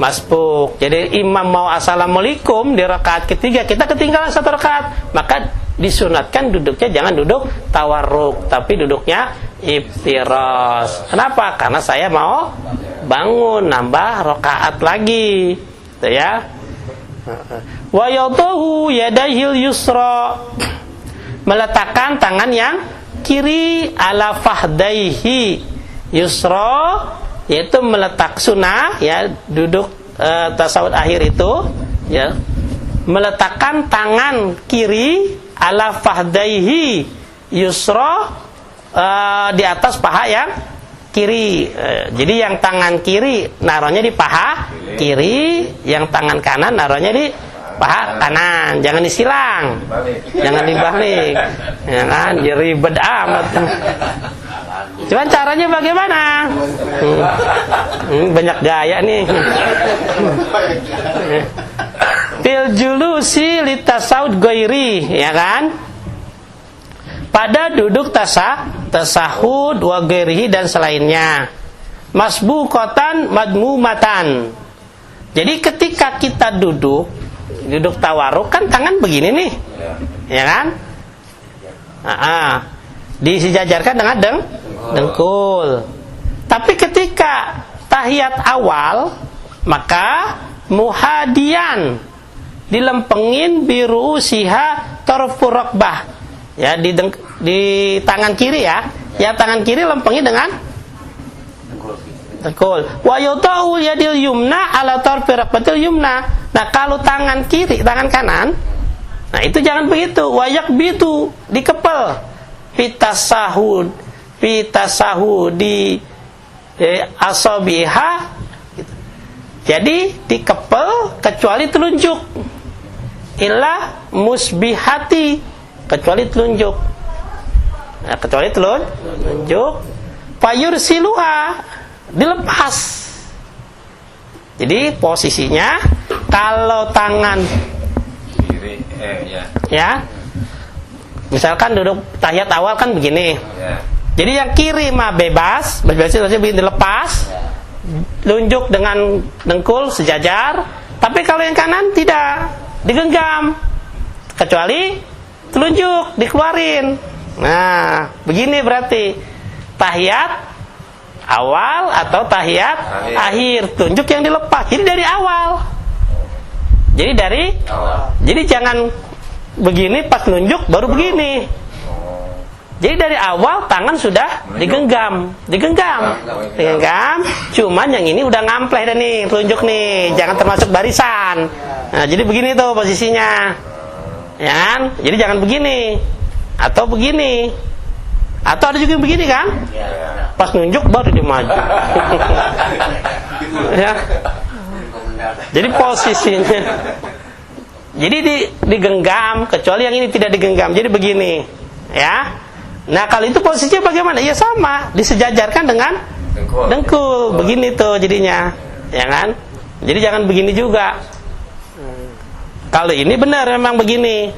masbuk. Jadi imam mau assalamualaikum di rakaat ketiga, kita ketinggalan satu rakaat, maka disunatkan duduknya jangan duduk tawarruk, tapi duduknya iftiras. Kenapa? Karena saya mau bangun nambah rakaat lagi, gitu ya. Wa yadahu yadayhil yusra, meletakkan tangan yang kiri ala fahdaihi yusra, yaitu meletak sunnah, ya duduk tasawuf akhir itu, ya meletakkan tangan kiri ala fahdaihi yusra, di atas paha yang kiri. Jadi yang tangan kiri naruhnya di paha kiri, yang tangan kanan naruhnya di paha kanan. Jangan disilang, jangan dibalik, ya kan? Jadi ribet amat. Cuman caranya bagaimana? Banyak gaya nih. Fil julusi litasawud ghairi, ya kan? Pada duduk tasahud wa ghairihi dan selainnya. Masbuqatan madmumatan. Jadi ketika kita duduk tawarruk kan tangan begini nih. Ya kan? Disejajarkan dengan dengkul. Tapi ketika tahiyat awal, maka muhadian, dilempengin biru siha tarfu raqbah, ya di tangan kiri, ya tangan kiri lempengin dengan dengkul. Wa yuta'u yadil yumna ala tarfi raqbatil yumna. Nah kalau tangan kiri, tangan kanan, nah itu jangan begitu. Wa yakbitu, dikepel. Pitasahud di asabiha, jadi dikepel kecuali telunjuk, illa musbihati, kecuali telunjuk, nah, kecuali telunjuk. Fayursiluha, dilepas. Jadi posisinya kalau tangan kiri, ya misalkan duduk tahiyat awal kan begini, jadi yang kiri mah bebas begini, dilepas, lunjuk dengan dengkul sejajar. Tapi kalau yang kanan tidak, digenggam, kecuali telunjuk dikeluarin. Nah begini berarti tahiyat awal atau tahiyat akhir, tunjuk yang dilepas. Jadi dari awal, jadi jangan begini pas nunjuk baru begini. Jadi dari awal tangan sudah digenggam. Cuman yang ini udah ngampleh dan nih, tunjuk nih, jangan termasuk barisan. Nah, jadi begini tuh posisinya, ya kan? Jadi jangan begini, atau begini, atau ada juga yang begini kan? Pas nunjuk baru dia maju. Ya. Jadi posisinya, jadi digenggam, kecuali yang ini tidak digenggam. Jadi begini, ya. Nah kalau itu posisinya bagaimana? Ya sama, disejajarkan dengan dengkul. Begini tuh jadinya, ya kan? Jadi jangan begini juga. Kalau ini benar memang begini,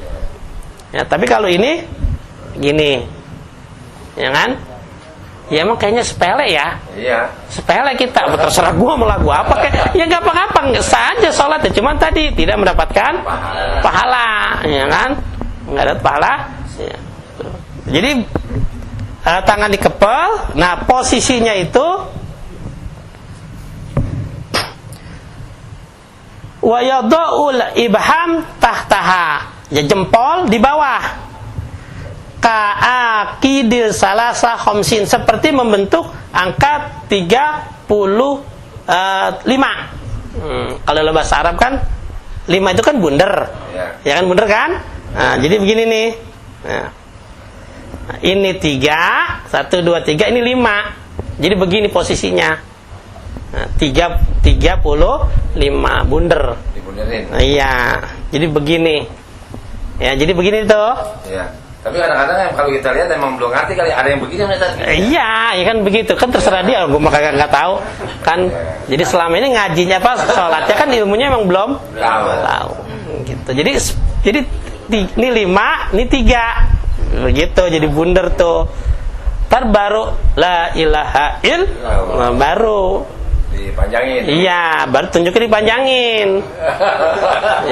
ya. Tapi kalau ini gini, ya kan? Ya emang kayaknya sepele ya. Iya. Sepele kita, terserah gua mau lagu apa kayak. Ya nggak apa-apa, nggak saja sholat ya. Cuman tadi tidak mendapatkan pahala, ya kan? Nggak ada pahala. Ya. Jadi tangan dikepel. Nah posisinya itu wa yada'ul ibham tahtaha. Ya jempol di bawah. Ka'akidil salasa khomsin, seperti membentuk angka 35. Kalau dalam bahasa Arab kan 5 itu kan bunder, ya kan, bunder kan. Nah, jadi begini nih. Nah, ini 3, 1, 2, 3, ini 5. Jadi begini posisinya. Nah, 35 bunder. Dibunderin. Nah, iya. Jadi begini. Ya, jadi begini tuh. Iya. Tapi kadang-kadang kalau kita lihat emang belum ngerti kali, ada yang begini Iya, ya kan begitu. Kan terserah dia, gue makanya nggak tahu. Kan jadi selama ini ngajinya apa, sholatnya kan ilmunya emang belum tahu. Gitu. Jadi ini 5, ini 3. Begitu, jadi bunder tuh. Ntar baru la ilaha illallah, baru dipanjangin. Iya, baru tunjukin dipanjangin.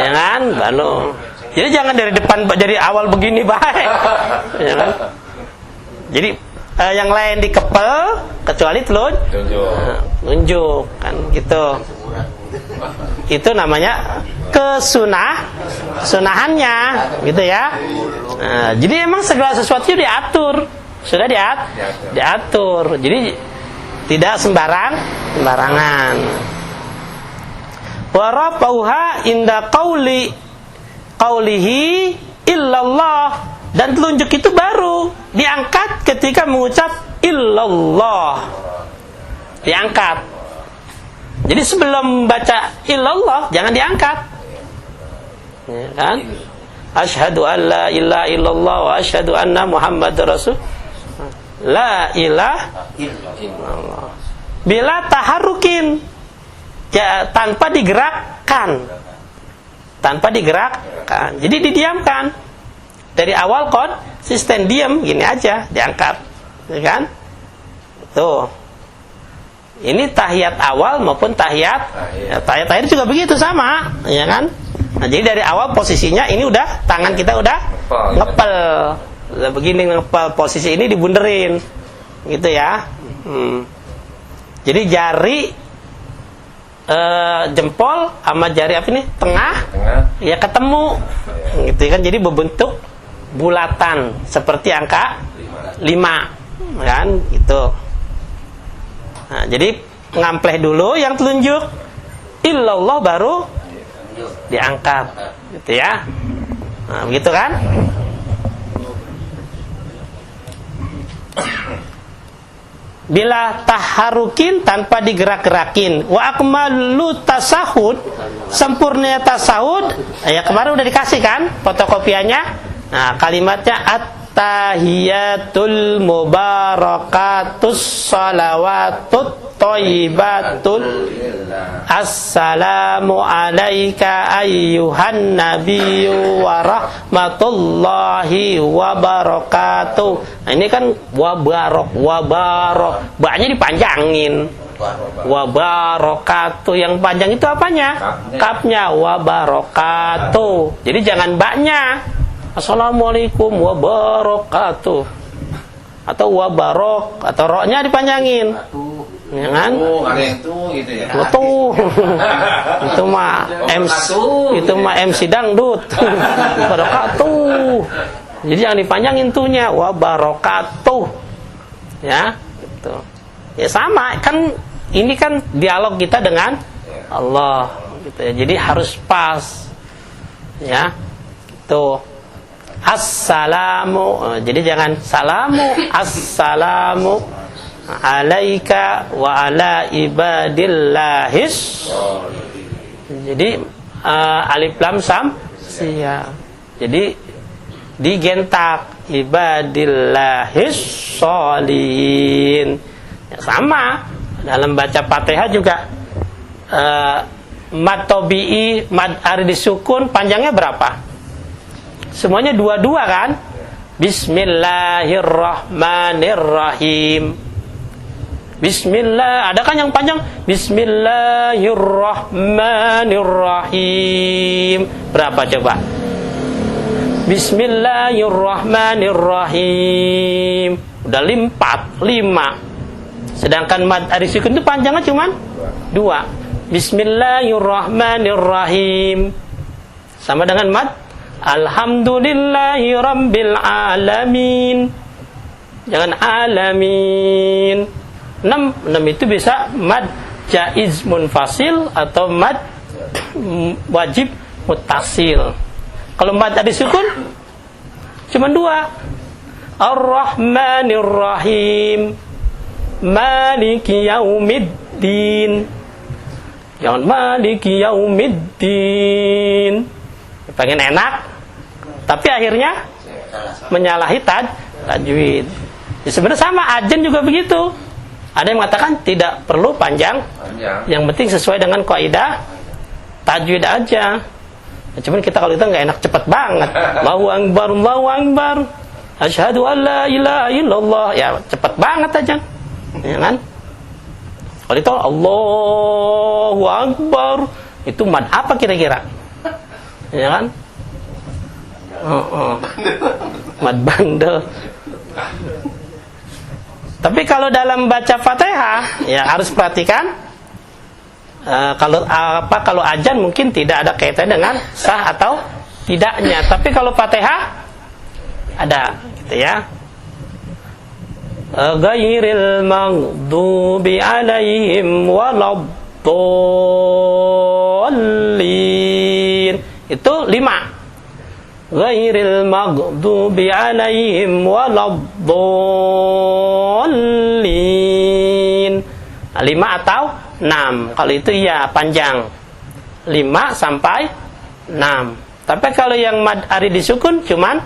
Ya kan, baru. Jadi jangan dari depan, dari awal begini baik, ya kan? Jadi yang lain dikepel, kecuali tunjuk, kan gitu. Itu namanya kesunahannya, gitu ya. Nah, jadi emang segala sesuatu diatur, sudah diatur. Jadi tidak sembarangan. Wa rafa'uha inda qaulihi illallah, dan telunjuk itu baru diangkat ketika mengucap illallah, diangkat. Jadi sebelum baca illallah jangan diangkat, ya kan? Asyhadu an la ilaha illallah wa asyhadu anna muhammadar rasul. La ilaha illallah bila taharukin, ya, tanpa digerakkan. Jadi didiamkan dari awal, konsisten diam gini aja, diangkat, ya kan? Tuh, ini tahiyat awal maupun tahiyat akhir juga begitu sama, ya kan? Nah, jadi dari awal posisinya ini udah tangan kita udah ngepel, udah begini ngepel, posisi ini dibunderin, gitu ya. Jadi jari jempol sama jari apa ini tengah ya ketemu, gitu kan, jadi berbentuk bulatan seperti angka 5, kan gitu. Nah, jadi ngampleh dulu yang telunjuk illallah, baru diangkat, gitu ya. Nah, begitu kan. Bila taharukin, tanpa digerak-gerakin. Wa akmalu tasahud, sempurna tasahud. Ya kemarin udah dikasih kan fotokopiannya. Nah, kalimatnya at-tahiyatul mubarakatus salawatut thayyibatul. Assalamu alayka ayyuhan nabiyyu wa rahmatullahi wa barakatuh. Nah, ini kan wabarok, baknya dipanjangin. Wabarakatuh, yang panjang itu apanya? Kapnya wabarakatuh. Jadi jangan baknya. Assalamualaikum wabarakatuh. Atau wabarok, atau roknya dipanjangin. Ya kan? Ada yang tuh gitu ya. Tuh. Itu mah MC dangdut. Barakatuh. Jadi jangan dipanjangin tuhnya, wa barakatuh. Ya, gitu. Ya sama, kan ini kan dialog kita dengan Allah, gitu ya. Jadi harus pas. Ya. Tuh. Assalamu. Jadi jangan salamu, assalamu alaika wa ala ibadillahis Jadi alif lam sam sia. Jadi digentak ibadillahis sholihin. Ya, sama dalam baca Fatihah juga mad tabi'i, mad arid disukun panjangnya berapa? Semuanya dua-dua kan? Bismillahirrahmanirrahim. Bismillah, ada kan yang panjang? Bismillahirrahmanirrahim. Berapa coba? Bismillahirrahmanirrahim. Udah 5. Sedangkan mad arid sukun itu panjangnya cuman 2. Bismillahirrahmanirrahim. Sama dengan mad Alhamdulillahi Rabbil Alamin. Jangan alamin. 6 itu bisa mad jaiz munfasil atau mad wajib muttasil. Kalau mad ada sukun cuma 2. Ar-Rahmanir-Rahim. Maliki yaumiddin. Jangan maliki yaumiddin. Pengen enak, tapi akhirnya menyalahi tajwid. Ya, sebenarnya sama ajan juga begitu. Ada yang mengatakan tidak perlu panjang. Yang penting sesuai dengan kaidah tajwid aja. Ya, cuman kita kalau itu nggak enak, cepet banget. Allahu akbar, Allahu akbar. Asyhadu an la ilaha illallah. Ya cepet banget aja. Ya kan? Kalau itu Allahu akbar, itu mad apa kira-kira? Ya kan? Mad bandel. Tapi kalau dalam baca Fatihah, ya harus perhatikan. Kalau ajan mungkin tidak ada kaitan dengan sah atau tidaknya. Tapi kalau Fatihah ada, gitu ya. Ghairil maghdubi alaihim waladdallin. Itu 5. Ghairil maghdubi alaihim waladdallin. 5 atau 6. Kalau itu ya panjang 5 sampai 6. Tapi kalau yang mad arid disukun cuman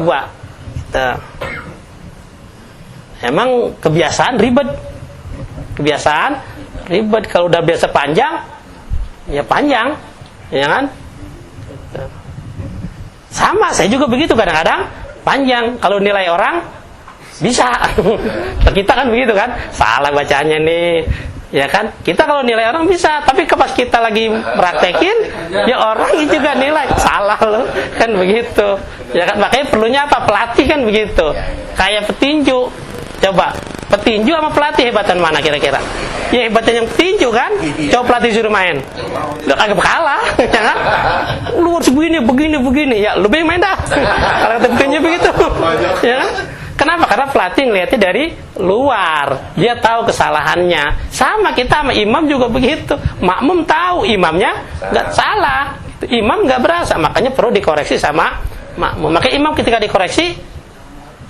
2. Gitu. Emang kebiasaan ribet. Kalau udah biasa panjang, ya panjang, ya kan? Sama, saya juga begitu kadang-kadang panjang. Kalau nilai orang bisa. Kita kan begitu kan? Salah bacanya nih. Ya kan? Kita kalau nilai orang bisa, tapi pas kita lagi praktekin, ya orang juga nilai salah loh. Kan begitu. Ya kan? Makanya perlunya apa? Pelatih kan begitu. Kayak petinju. Coba, petinju sama pelatih hebatan mana kira-kira? Ya hebatnya yang petinju kan? Coba pelatih suruh main, udah kagak kalah, ya kan? Lu harus begini, ya lebih main dah. Kalau petinju begitu, ya kan? Kenapa? Karena pelatih ngeliatnya dari luar, dia tahu kesalahannya. Sama kita sama imam juga begitu. Makmum tahu imamnya nggak salah, imam nggak berasa, makanya perlu dikoreksi sama makmum. Makanya imam ketika dikoreksi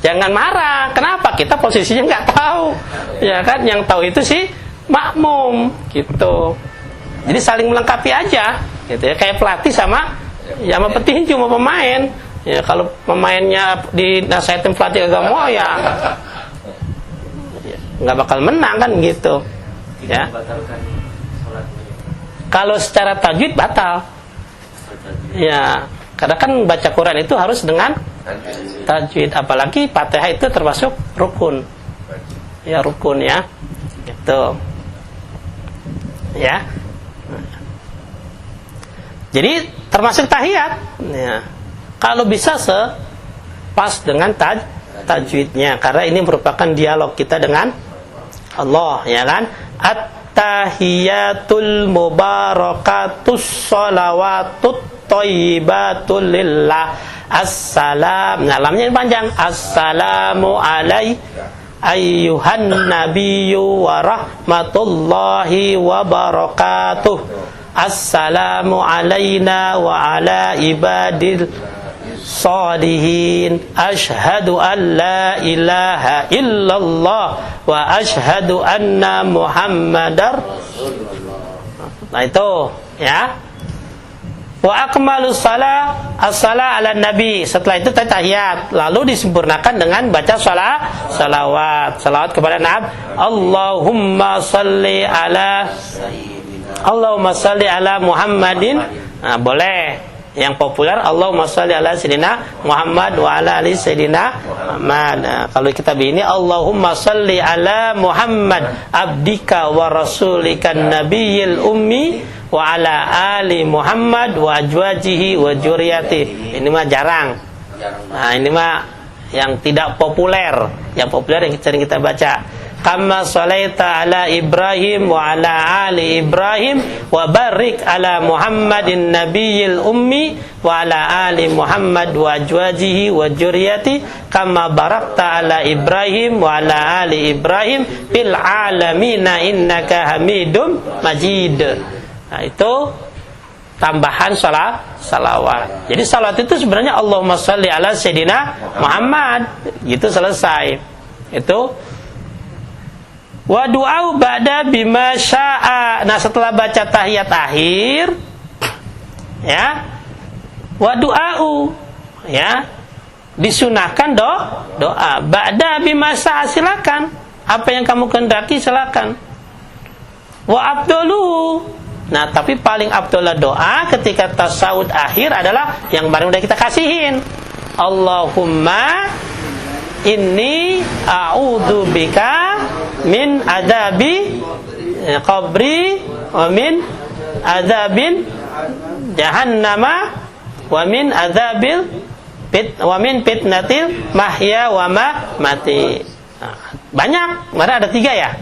jangan marah. Kenapa? Kita posisinya nggak tahu, ya kan? Yang tahu itu si makmum, gitu. Jadi saling melengkapi aja, gitu ya. Kayak pelatih sama petinju sama pemain. Ya kalau pemainnya dinasihatin pelatih agak mau, ya nggak bakal menang kan, gitu. Ya. Kalau secara tajwid batal. Ya, karena kan baca Quran itu harus dengan tajwid, apalagi Fatihah itu termasuk rukun. Ya rukun ya. Gitu. Ya. Jadi termasuk tahiyat. Ya. Kalau bisa sepas dengan tajwidnya, karena ini merupakan dialog kita dengan Allah, ya kan? At-tahiyatul mubarakatus sholawatut thayyibatul lillah. Assalam. Nah, lamnya panjang. Assalamu alaikum ayyuhan nabiyyu wa rahmatullahi wa barakatuh. Assalamu alaina wa ala ibadil sholihin. Ashhadu an la ilaha illallah wa ashhadu anna muhammadar. Nah itu Ya. Wa akmalus shalah as-shalah ala nabi. Setelah itu tahiyat, lalu disempurnakan dengan baca salawat kepada Nabi. Allahumma salli ala Muhammadin. Nah, boleh. Yang populer Allahumma shalli ala sayyidina Muhammad wa ala ali sayyidina Muhammad. Nah, kalau kitab ini Allahumma shalli ala Muhammad abdika wa rasulika nabiyil ummi wa ala ali Muhammad wa ajwajihi wa dzurriyyati. Ini mah jarang. Nah, ini mah yang tidak populer. Yang populer yang sering kita baca. Kama shalaita ala Ibrahim wa ala ali Ibrahim wa barik ala Muhammadin nabiyil ummi wa ala ali Muhammad wa ajwajihi wa dzurriyyati kama barakta ala Ibrahim wa ala ali Ibrahim fil alamina innaka Hamidum Majid. Nah, itu tambahan salawat. Jadi salawat itu sebenarnya Allahumma shalli ala sayyidina Muhammad. Gitu selesai. Itu wa du'au ba'da bima sya'a. Nah, setelah baca tahiyat akhir, ya, wa du'au, ya, disunahkan doa. Ba'da bima sya'a, silakan. Apa yang kamu kehendaki silakan. Wa abdulu. Nah, tapi paling abdullah doa ketika tasawuf akhir adalah yang baru udah kita kasihin. Allahumma inni a'udzubika min adabi qabri wa min adabin jahannama wa min adabil wa min fitnatil mahya wa mamati. Banyak, mana ada 3 ya?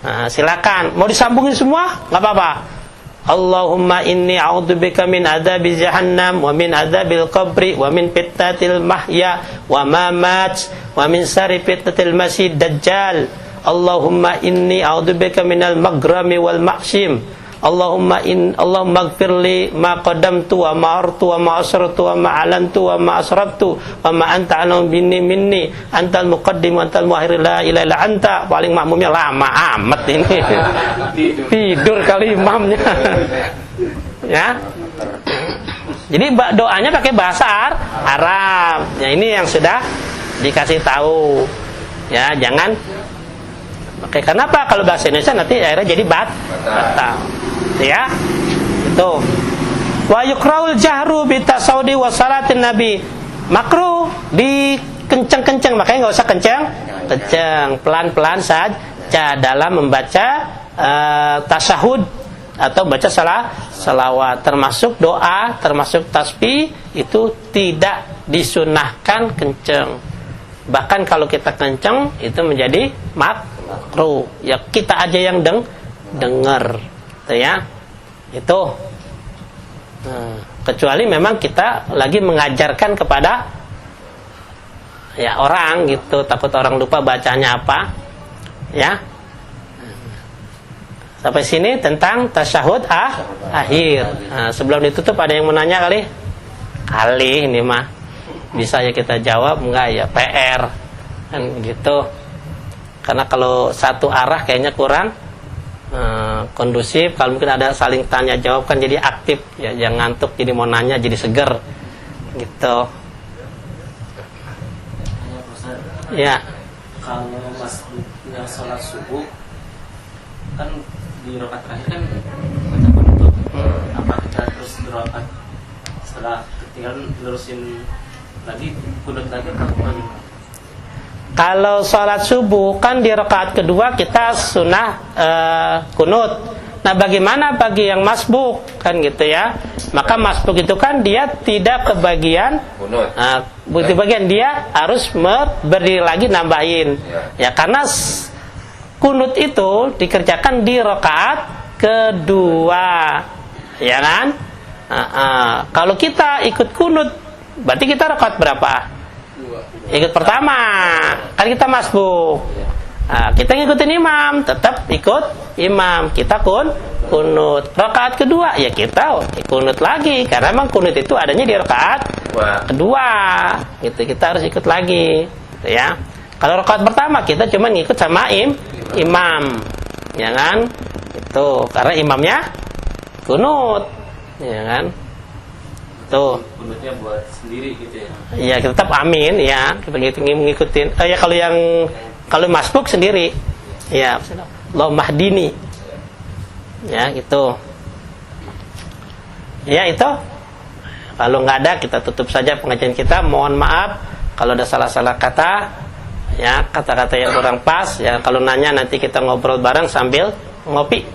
Nah, silakan. Mau disambungin semua? Enggak apa-apa. Allahumma inni a'udzubika min adzabi jahannam wa min adzabil qabri wa min fitnatil mahya wa mamat wa min syarri fitnatil masih dajjal. Allahumma inni a'udzubika minal maghrami wal ma'sim. Allahumma ighfirli ma qaddamtu wa ma artu wa ma asrartu wa ma alantu wa ma asrabtu wa ma anta a'lamu minni antal muqaddim wa antal muakhir la ilaha illa anta. Paling makmumnya lama amat ini. Tidur kali imamnya. Ya. Jadi doanya pakai bahasa Arab. Ya, ini yang sudah dikasih tahu. Ya, jangan pakai. Kenapa? Kalau bahasa Indonesia nanti akhirnya jadi batal. Ya, itu. Wa yukraul jahru bi tasawudi wa salatin nabi. Makruh dikenceng-kenceng, makanya enggak usah kenceng, pelan-pelan saja dalam membaca tasyahud atau baca salawat, termasuk doa, termasuk tasbih itu tidak disunahkan kenceng. Bahkan kalau kita kenceng itu menjadi makruh. Ya kita aja yang dengar. Ya, itu kecuali memang kita lagi mengajarkan kepada ya orang gitu, takut orang lupa bacanya apa. Ya, sampai sini tentang tasyahud akhir. Nah, sebelum ditutup ada yang menanya kali ini mah bisa ya kita jawab, enggak ya PR kan gitu. Karena kalau satu arah kayaknya kurang kondusif. Kalau mungkin ada saling tanya jawab kan jadi aktif ya, jangan ngantuk, jadi mau nanya jadi seger gitu. Ya, kalau mas yang sholat subuh kan di rakaat terakhir kan baca penutup, apa kita terus berdoa setelah ketinggalan terusin lagi kunut lagi atau bagaimana? Kalau sholat subuh kan di rakaat kedua kita sunnah kunut. Nah, bagaimana bagi yang masbuk kan gitu ya? Maka masbuk itu kan dia tidak kebagian kunut. Bagian dia harus berdiri lagi nambahin. Ya karena kunut itu dikerjakan di rakaat kedua, ya kan? Kalau kita ikut kunut, berarti kita rakaat berapa? Ikut pertama, kan kita masbuk. Kita ngikutin imam, tetap ikut imam. Kita kunut. Rakaat kedua, ya kita kunut lagi. Karena memang kunut itu adanya di rakaat kedua. Gitu, kita harus ikut lagi. Gitu ya. Kalau rakaat pertama kita cuma ngikut sama imam, ya kan? Itu karena imamnya kunut, ya kan? Tuh. Kunutnya buat sendiri gitu ya. Ya kita tetap amin ya, kita ngikutin. Ya kalau masbuk sendiri, ya Allahumma hdini, ya gitu. Ya itu. Kalau nggak ada kita tutup saja pengajian kita. Mohon maaf kalau ada salah-salah kata, ya kata-kata yang kurang pas. Ya kalau nanya nanti kita ngobrol bareng sambil ngopi.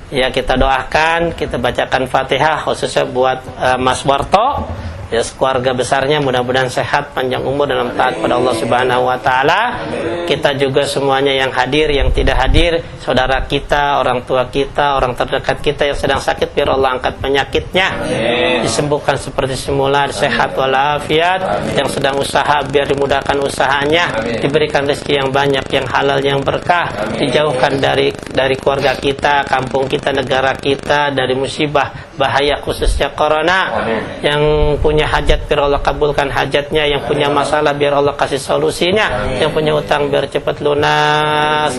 Ya kita doakan, kita bacakan Fatihah khususnya buat Mas Warto, ya keluarga besarnya mudah-mudahan sehat, panjang umur dan taat pada Allah Subhanahu wa taala. Kita juga semuanya yang hadir, yang tidak hadir, saudara kita, orang tua kita, orang terdekat kita yang sedang sakit, biar Allah angkat penyakitnya, disembuhkan seperti semula, sehat walafiat. Yang sedang usaha biar dimudahkan usahanya, diberikan rezeki yang banyak, yang halal, yang berkah, dijauhkan dari keluarga kita, kampung kita, negara kita dari musibah bahaya khususnya corona. Yang punya hajat biar Allah kabulkan hajatnya, yang punya masalah biar Allah kasih solusinya, yang punya utang biar cepat lunas.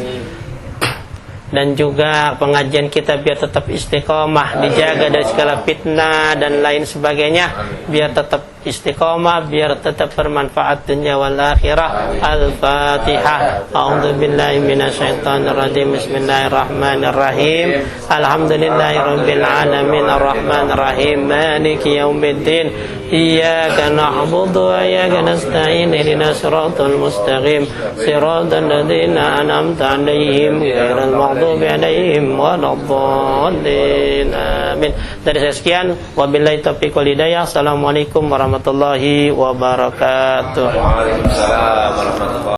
Dan juga pengajian kita biar tetap istiqomah, dijaga dari segala fitnah dan lain sebagainya, biar tetap istiqomah, biar tetap bermanfaat dunia wal akhirah. Al-Fatihah. A'udzu billahi minasyaitonir rajim. Bismillahirrahmanirrahim. Alhamdulillahirabbil alamin arrahmanir rahim maliki yaumiddin. Iyyaka na'budu wa iyyaka nasta'in. Ihdinas siratal mustaqim. Siratal ladzina an'amta 'alaihim ghairil maghdubi 'alaihim waladdallin. Amin. Dari saya sekian, wabillahi taufiq wal hidayah. Assalamualaikum warahmatullahi wabarakatuh. Waalaikumsalam warahmatullahi wabarakatuh.